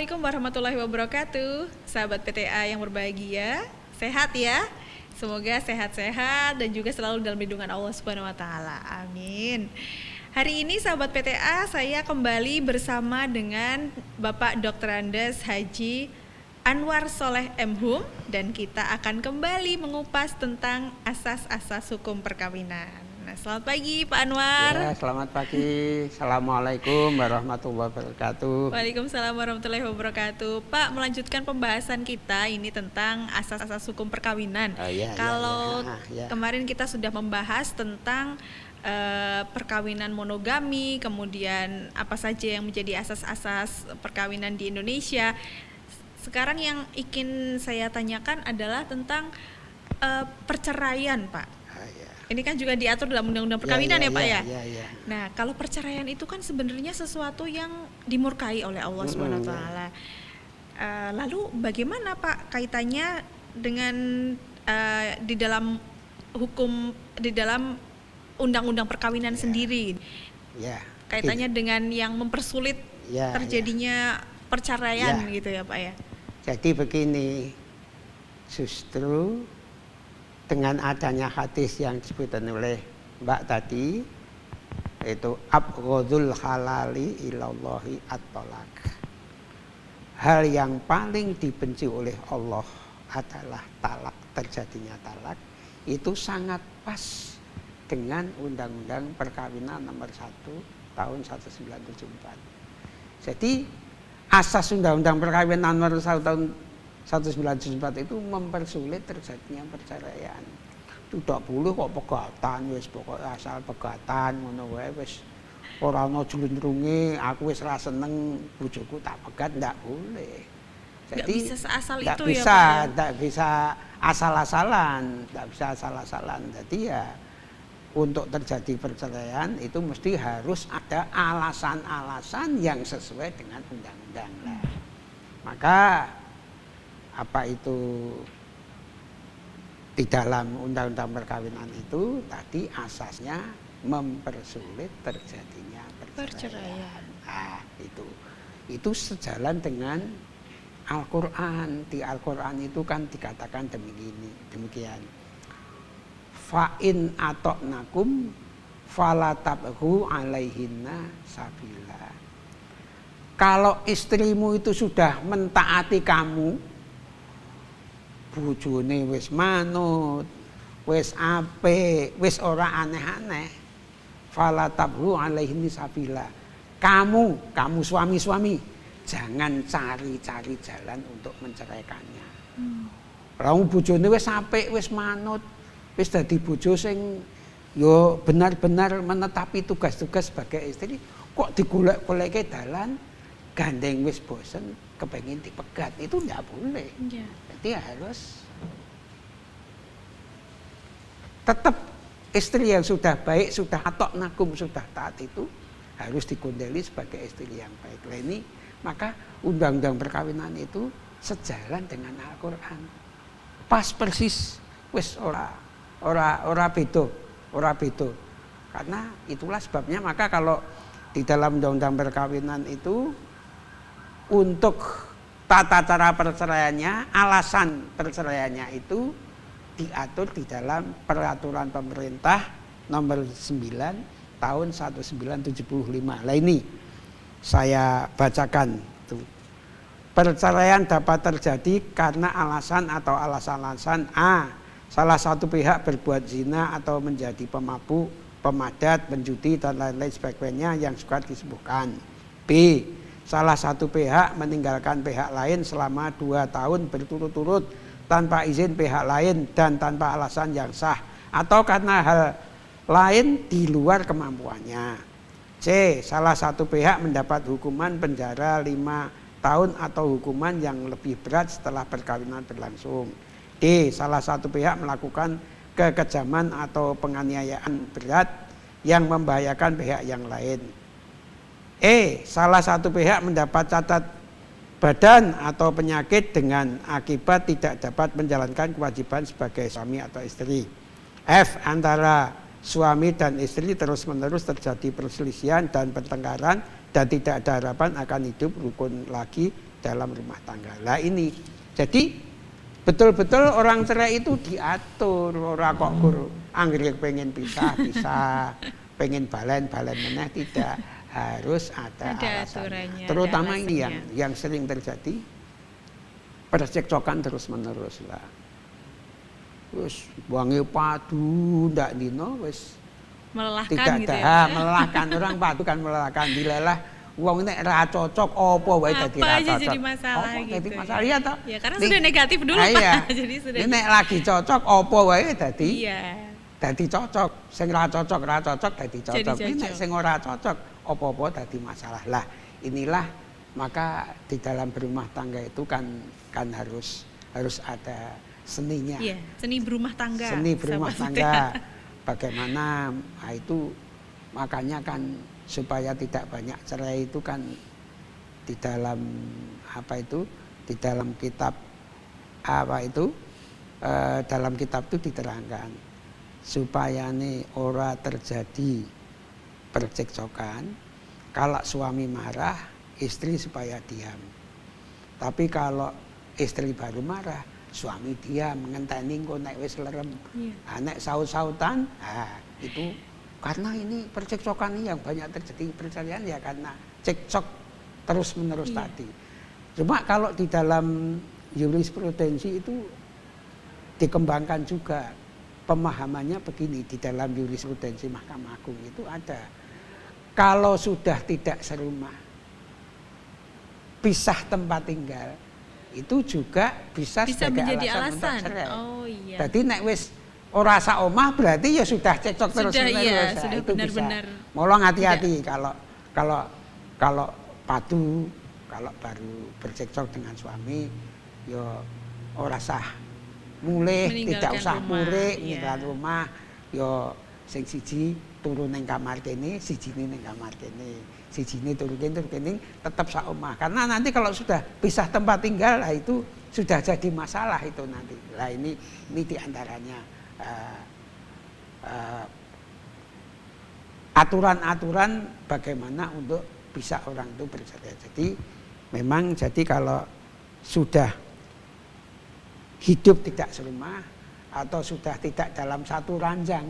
Assalamualaikum warahmatullahi wabarakatuh. Sahabat PTA yang berbahagia, sehat ya. Semoga sehat-sehat dan juga selalu dalam lindungan Allah Subhanahu wa taala. Amin. Hari ini sahabat PTA, saya kembali bersama dengan Bapak Dr. Andes Haji Anwar Soleh M.Hum dan kita akan kembali mengupas tentang asas-asas hukum perkawinan. Nah, selamat pagi Pak Anwar. Ya, selamat pagi. Assalamualaikum warahmatullahi wabarakatuh. Waalaikumsalam warahmatullahi wabarakatuh. Pak, melanjutkan pembahasan kita ini tentang asas-asas hukum perkawinan. Kalau kemarin kita sudah membahas tentang perkawinan monogami, kemudian apa saja yang menjadi asas-asas perkawinan di Indonesia. Sekarang yang ingin saya tanyakan adalah tentang perceraian, Pak. Ini kan juga diatur dalam undang-undang perkawinan ya Pak ya. Nah, kalau perceraian itu kan sebenarnya sesuatu yang dimurkai oleh Allah Subhanahu wa taala. Lalu bagaimana Pak kaitannya dengan di dalam hukum, di dalam undang-undang perkawinan sendiri? Kaitannya dengan yang mempersulit terjadinya perceraian gitu ya Pak ya. Jadi begini, justru dengan adanya hadis yang disebutkan oleh Mbak tadi, itu abghadul halali ilallahi at-talaq. Hal yang paling dibenci oleh Allah adalah talak, terjadinya talak. Itu sangat pas dengan Undang-Undang Perkawinan nomor 1 tahun 1974. Jadi asas Undang-Undang Perkawinan nomor 1 tahun 1974 itu mempersulit terjadinya perceraian. Tidak boleh kok pegatan, wis pokoknya asal pegatan ngono wae wis ora ana jlundrunge aku wis ra seneng bojoku tak pegat, ndak boleh. Jadi bisa seasal itu bisa, ya Pak. Ndak bisa asal-asalan, ndak bisa asal-asalan. Jadi ya untuk terjadi perceraian itu mesti harus ada alasan-alasan yang sesuai dengan undang-undang lah. Maka apa itu di dalam undang-undang perkawinan itu tadi asasnya mempersulit terjadinya perceraian. Nah, itu sejalan dengan Al-Qur'an. Di Al-Qur'an itu kan dikatakan demikian. Fa in ata'nakum fala tabghu 'alaihinna sabila. Kalau istrimu itu sudah mentaati kamu, bojone wis manut, wis apik, wis ora aneh-aneh, fala tabghu 'alaihinna sabila. Kamu suami-suami jangan cari-cari jalan untuk menceraikannya. Kamu bojone wis apik, wis manut, wis dadi bojo sing yo benar-benar menetapi tugas-tugas sebagai istri, kok digolek-goleke dalan gandeng wis bosen kepengin dipegat, itu enggak boleh. Jadi harus tetap istri yang sudah baik, sudah ata'nakum, sudah taat itu harus dikondeli sebagai istri yang baik. Nah ini maka undang-undang perkawinan itu sejalan dengan Al-Qur'an. Pas persis, wis ora beda. Karena itulah sebabnya maka kalau di dalam undang-undang perkawinan itu untuk tata cara perceraiannya, alasan perceraiannya itu diatur di dalam peraturan pemerintah nomor 9 tahun 1975. Nah ini saya bacakan tuh. Perceraian dapat terjadi karena alasan atau alasan-alasan A. Salah satu pihak berbuat zina atau menjadi pemabuk, pemadat, penjudi dan lain-lain sebagainya yang suka disebutkan. B. Salah satu pihak meninggalkan pihak lain selama 2 tahun berturut-turut tanpa izin pihak lain dan tanpa alasan yang sah atau karena hal lain di luar kemampuannya. C. Salah satu pihak mendapat hukuman penjara 5 tahun atau hukuman yang lebih berat setelah perkawinan berlangsung. D. Salah satu pihak melakukan kekejaman atau penganiayaan berat yang membahayakan pihak yang lain. E. Salah satu pihak mendapat cacat badan atau penyakit dengan akibat tidak dapat menjalankan kewajiban sebagai suami atau istri. F. Antara suami dan istri terus-menerus terjadi perselisihan dan pertengkaran dan tidak ada harapan akan hidup rukun lagi dalam rumah tangga. Lah ini, jadi betul-betul orang cerai itu diatur, ora kok anggere pengen pisah, pengen balen meneh, tidak, harus ada alasannya. Terutama ini yang sering terjadi, percekcokan terus-menerus lah. Wis wangi padu ndak dino wis melelahkan tidak gitu ya. Melelahkan orang padu kan melelahkan, dilelah wong nek ra cocok apa wae dadi ra cocok. Jadi masalah gitu. Jadi masalah ya toh. Ya karena sudah negatif dulu iya. Pak. Jadi sudah. Nek lagi cocok apa wae dadi. Iya. Dadi cocok. Sing ra cocok dadi cocok. Nek sing ora cocok apa-apa dadi masalah. Lah inilah maka di dalam berumah tangga itu kan harus ada seninya. Iya, seni berumah tangga. Seni berumah tangga. Bagaimana itu makanya kan supaya tidak banyak cerai itu kan di dalam di dalam kitab dalam kitab itu diterangkan supaya nih ora terjadi percekcokan, kalau suami marah istri supaya diam, tapi kalau istri baru marah suami diam ngenteni engko nek wis lerem. Nek saut-sautan itu karena ini percekcokan ini yang banyak terjadi perceraian ya karena cekcok terus-menerus tadi. Cuma kalau di dalam jurisprudensi itu dikembangkan juga pemahamannya begini, di dalam jurisprudensi Mahkamah Agung itu ada, kalau sudah tidak serumah, pisah tempat tinggal, itu juga bisa sebagai menjadi alasan untuk cerai. Oh iya. Jadi nek wis ora sak omah berarti ya sudah cekcok terus menerus. Sudah itu benar-benar. Molong hati-hati kalau padu, kalau baru bercekcok dengan suami ya ora sah mulih, tidak usah purek ninggal rumah, ya sing siji turun ning kamar kene, sijine ning kamar kene, sijine turun kene tetap sak omah. Karena nanti kalau sudah pisah tempat tinggal, lah itu sudah jadi masalah itu nanti. Lah ini diantaranya aturan-aturan bagaimana untuk bisa orang itu bercerai. Jadi memang kalau sudah hidup tidak serumah atau sudah tidak dalam satu ranjang,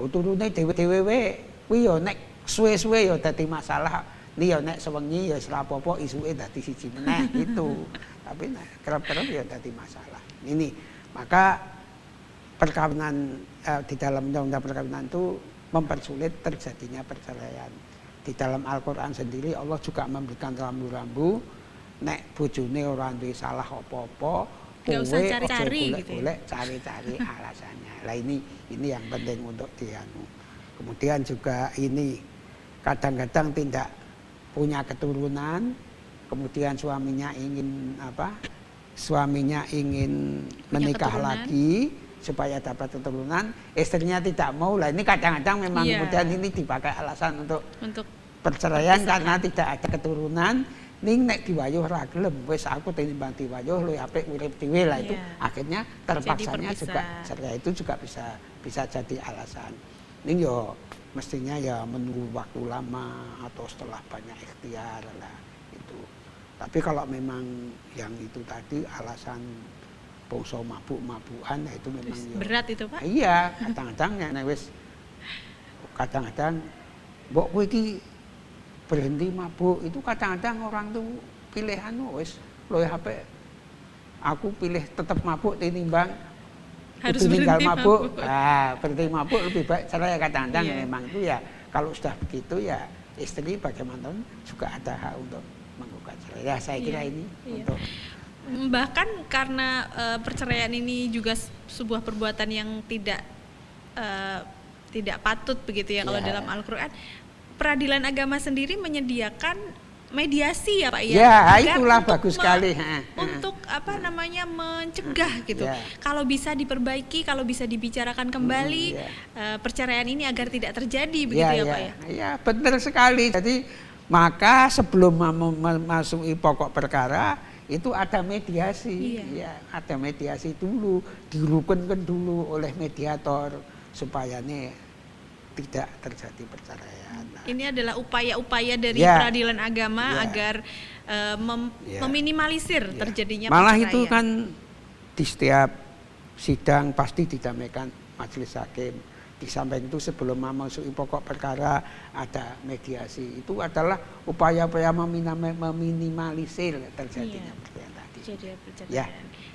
turune dhewe-dhewe kuwi ya nek suwe-suwe ya dadi masalah. Ni ya nek sewengi ya wis ra apa-apa, isuke dadi siji meneh gitu. Tapi nek kerep-kerep ya dadi masalah. Ini maka perkawinan di dalam undang-undang perkawinan itu mempersulit terjadinya perceraian. Di dalam Al-Qur'an sendiri Allah juga memberikan rambu-rambu nek bojone ora duwe salah apa-apa, nggak usah cari-cari gitu. Boleh cari-cari alasannya. Lah ini yang penting untuk dianu. Kemudian juga ini kadang-kadang tidak punya keturunan, kemudian suaminya ingin menikah lagi supaya dapat keturunan, istrinya tidak mau. Lah ini kadang-kadang memang kemudian ini dipakai alasan untuk perceraian karena tidak ada keturunan. Ning nek diwayuh ra gelem, wis aku tinimbang diwayuh luwih apik urip dhewe lah itu. Akhirnya terpaksanya juga cerai itu juga bisa jadi alasan. Ning yo mestinya ya menunggu waktu lama atau setelah banyak ikhtiar lah itu. Tapi kalau memang yang itu tadi alasan bangsa mabuk-mabukan itu memang berat itu Pak. Iya, kadang-kadang nek wis kadang-kadang mbok kowe iki berhenti mabuk itu kadang-kadang orang tuh pilihan wis luwih apik aku pilih tetap mabuk tinimbang harus tinggal mabuk. Berhenti mabuk lebih baik cerai kadang-kadang memang itu ya. Kalau sudah begitu ya istri bagaimana juga ada hak untuk menggugat cerai. Ya saya kira ini untuk bahkan karena perceraian ini juga sebuah perbuatan yang tidak patut begitu ya kalau dalam Al-Qur'an. Peradilan agama sendiri menyediakan mediasi ya Pak ya. Ya, itulah bagus sekali. Untuk mencegah gitu. Kalau bisa diperbaiki, kalau bisa dibicarakan kembali perceraian ini agar tidak terjadi begitu ya Pak ya. Ya, benar sekali. Jadi maka sebelum memasuki pokok perkara itu ada mediasi. Ya, ada mediasi dulu, dirukunkan dulu oleh mediator supaya nih tidak terjadi perceraian. Nah, ini adalah upaya-upaya dari peradilan agama agar meminimalisir terjadinya malah perceraian. Itu kan di setiap sidang pasti didamaikan majelis hakim. Di samping itu sebelum memasuki pokok perkara ada mediasi. Itu adalah upaya-upaya meminimalisir terjadinya perceraian tadi.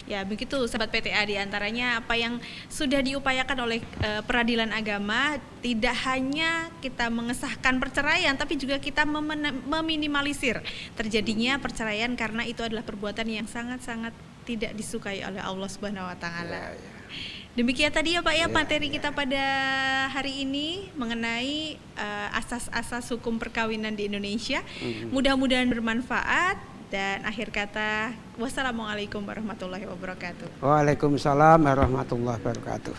Ya begitu sahabat PTA, diantaranya apa yang sudah diupayakan oleh peradilan agama, tidak hanya kita mengesahkan perceraian tapi juga kita meminimalisir terjadinya perceraian karena itu adalah perbuatan yang sangat-sangat tidak disukai oleh Allah Subhanahu wa taala. Demikian tadi ya Pak ya materi kita pada hari ini mengenai asas-asas hukum perkawinan di Indonesia. Mudah-mudahan bermanfaat. Dan akhir kata, wassalamualaikum warahmatullahi wabarakatuh. Waalaikumsalam warahmatullahi wabarakatuh.